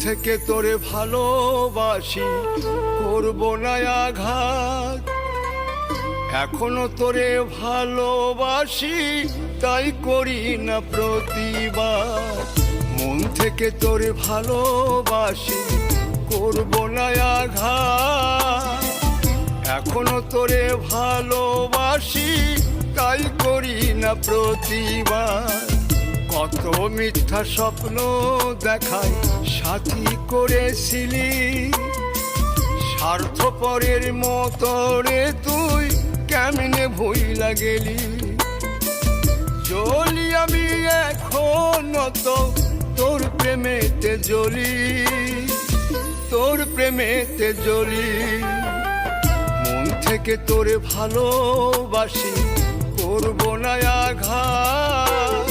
থেকে তোরে ভালোবাসি, করব না আঘাত। এখনো তোরে ভালোবাসি, তাই করি না প্রতিবাদ। মন থেকে তোরে ভালোবাসি, করব না আঘাত। এখনো তোরে ভালোবাসি, তাই করি না প্রতিবাদ। কত মিথ্যা স্বপ্ন দেখায় সাথী করেছিলি, স্বার্থপরের মতো রে তুই কেমনে ভুইলা গেলি। জ্বলি আমি এখনো তো তোর প্রেমেতে জ্বলি, তোর প্রেমেতে জ্বলি। মন থেকে তোরে ভালোবাসি, করব না আঘাত।